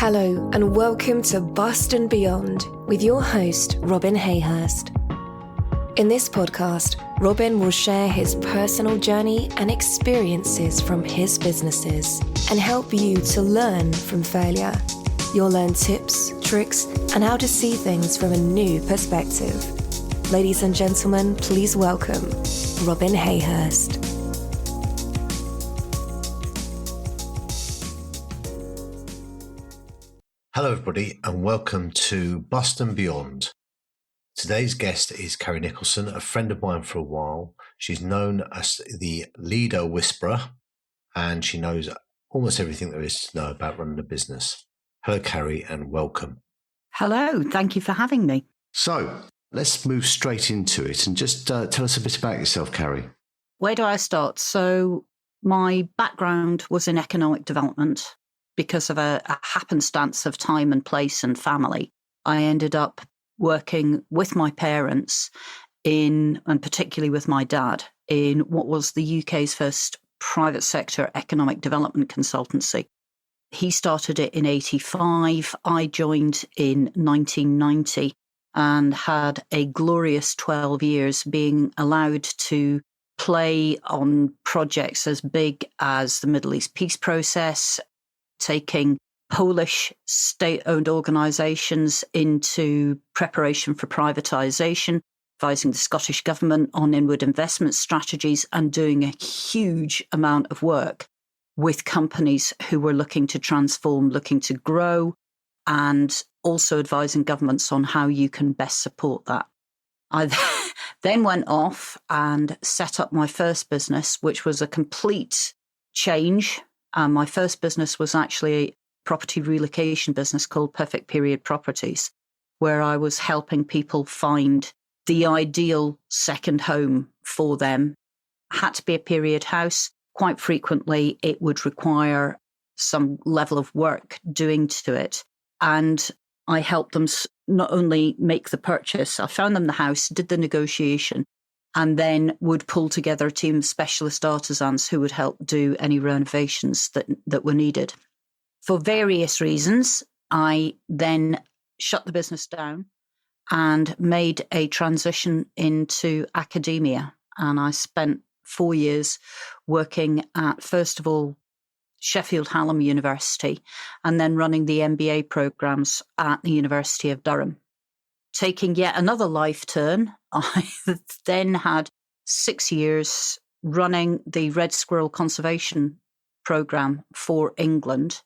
Hello and welcome to Bust and Beyond with your host, Robin Hayhurst. In this podcast, Robin will share his personal journey and experiences from his businesses and help you to learn from failure. You'll learn tips, tricks, and how to see things from a new perspective. Ladies and gentlemen, please welcome Robin Hayhurst. Hello everybody and welcome to Bust and Beyond. Today's guest is Carri Nicholson, a friend of mine for a while. She's known as the leader whisperer and she knows almost everything there is to know about running a business. Hello Carri and welcome. Hello, thank you for having me. So let's move straight into it and just tell us a bit about yourself, Carri. Where do I start? So my background was in economic development. Because of a happenstance of time and place and family, I ended up working with my parents and particularly with my dad, in what was the UK's first private sector economic development consultancy. He started it in 85. I joined in 1990 and had a glorious 12 years being allowed to play on projects as big as the Middle East peace process, taking Polish state-owned organisations into preparation for privatisation, advising the Scottish government on inward investment strategies, and doing a huge amount of work with companies who were looking to transform, looking to grow, and also advising governments on how you can best support that. I then went off and set up my first business, which was a complete change. My first business was actually a property relocation business called Perfect Period Properties, where I was helping people find the ideal second home for them. Had to be a period house. Quite frequently, it would require some level of work doing to it. And I helped them not only make the purchase, I found them the house, did the negotiation, and then would pull together a team of specialist artisans who would help do any renovations that were needed. For various reasons, I then shut the business down and made a transition into academia. And I spent 4 years working at, first of all, Sheffield Hallam University, and then running the MBA programs at the University of Durham. Taking yet another life turn, I then had 6 years running the Red Squirrel Conservation Programme for England,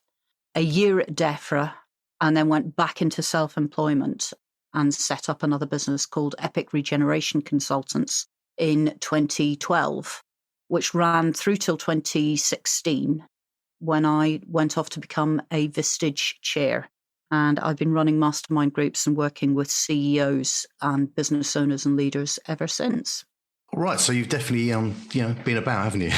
a year at DEFRA, and then went back into self-employment and set up another business called Epic Regeneration Consultants in 2012, which ran through till 2016 when I went off to become a Vistage chair. And I've been running mastermind groups and working with CEOs and business owners and leaders ever since. All right, so you've definitely been about, haven't you?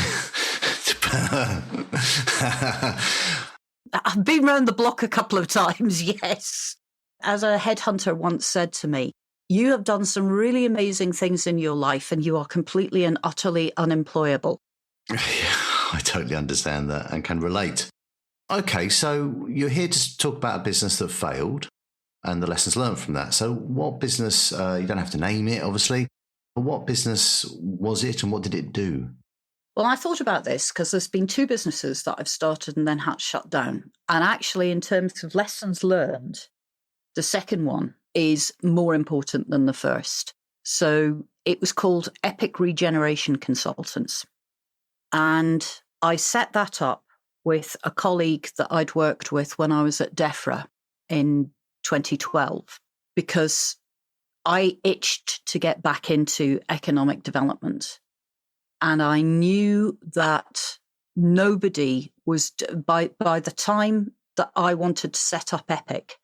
I've been around the block a couple of times, yes. As a headhunter once said to me, you have done some really amazing things in your life and you are completely and utterly unemployable. Yeah, I totally understand that and can relate. Okay, so you're here to talk about a business that failed and the lessons learned from that. So what business, you don't have to name it, obviously, but what business was it and what did it do? Well, I thought about this because there's been 2 businesses that I've started and then had to shut down. And actually, in terms of lessons learned, the second one is more important than the first. So it was called Epic Regeneration Consultants. And I set that up with a colleague that I'd worked with when I was at DEFRA in 2012, because I itched to get back into economic development. And I knew that nobody was, by the time that I wanted to set up Epic,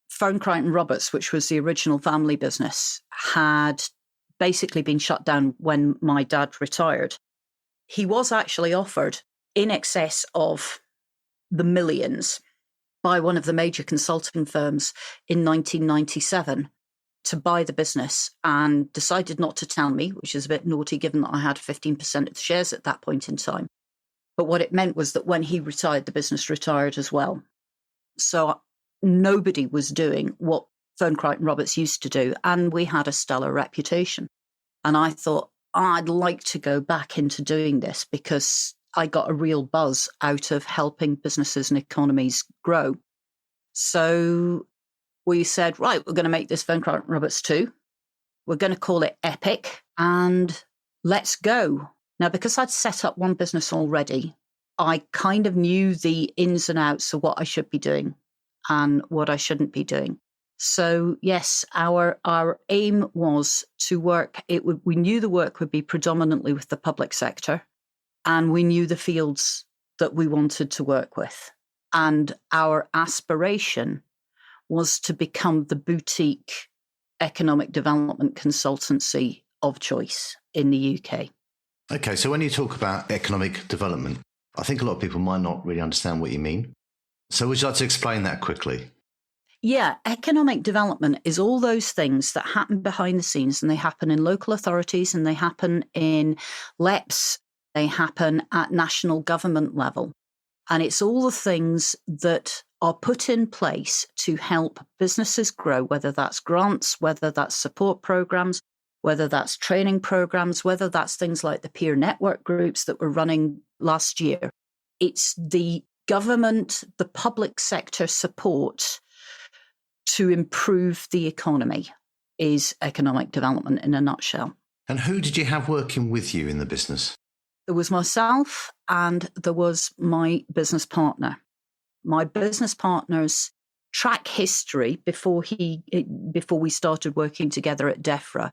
Fern Crichton Roberts, which was the original family business, had basically been shut down when my dad retired. He was actually offered in excess of the millions by one of the major consulting firms in 1997 to buy the business, and decided not to tell me, which is a bit naughty given that I had 15% of the shares at that point in time. But what it meant was that when he retired, the business retired as well. So nobody was doing what Fern Crichton Roberts used to do, and we had a stellar reputation. And I thought, I'd like to go back into doing this because I got a real buzz out of helping businesses and economies grow. So we said, right, we're going to make this Fern Crichton Roberts 2. We're going to call it Epic, and let's go. Now, because I'd set up one business already, I kind of knew the ins and outs of what I should be doing and what I shouldn't be doing. So yes, our aim was to work. We knew the work would be predominantly with the public sector, and we knew the fields that we wanted to work with. And our aspiration was to become the boutique economic development consultancy of choice in the UK. Okay, so when you talk about economic development, I think a lot of people might not really understand what you mean. So would you like to explain that quickly? Yeah, economic development is all those things that happen behind the scenes, and they happen in local authorities, and they happen in LEPs, they happen at national government level. And it's all the things that are put in place to help businesses grow, whether that's grants, whether that's support programs, whether that's training programs, whether that's things like the peer network groups that were running last year. It's the government, the public sector support to improve the economy is economic development in a nutshell. And who did you have working with you in the business? There was myself and there was my business partner. My business partner's track history before we started working together at DEFRA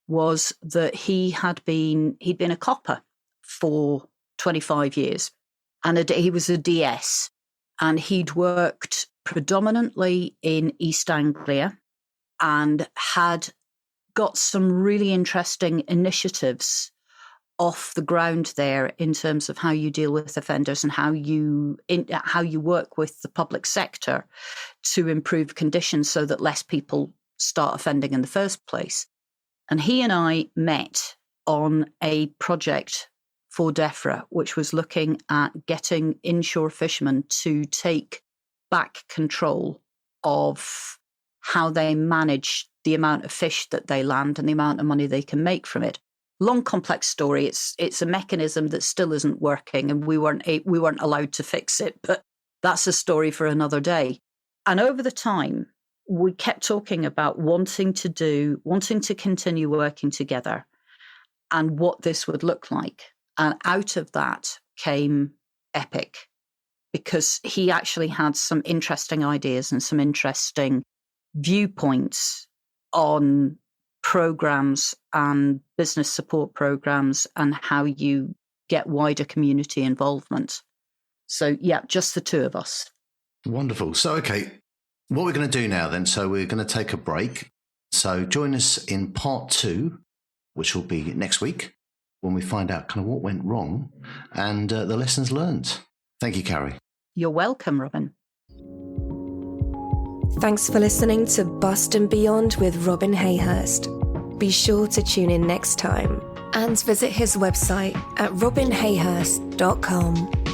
was that he'd been a copper for 25 years, and he was a DS, and he'd worked predominantly in East Anglia and had got some really interesting initiatives off the ground there in terms of how you deal with offenders and how you work with the public sector to improve conditions so that less people start offending in the first place. And he and I met on a project for DEFRA, which was looking at getting inshore fishermen to take back control of how they manage the amount of fish that they land and the amount of money they can make from it. Long, complex story. It's a mechanism that still isn't working, and we weren't allowed to fix it. But that's a story for another day. And over the time, we kept talking about wanting to continue working together, and what this would look like. And out of that came Epic, because he actually had some interesting ideas and some interesting viewpoints on programs and business support programs and how you get wider community involvement. So yeah, just the two of us. Wonderful. So, okay, what we're going to do now then, so we're going to take a break. So join us in part 2, which will be next week, when we find out kind of what went wrong and the lessons learned. Thank you, Carri. You're welcome, Robin. Thanks for listening to Bust and Beyond with Robin Hayhurst. Be sure to tune in next time and visit his website at robinhayhurst.com.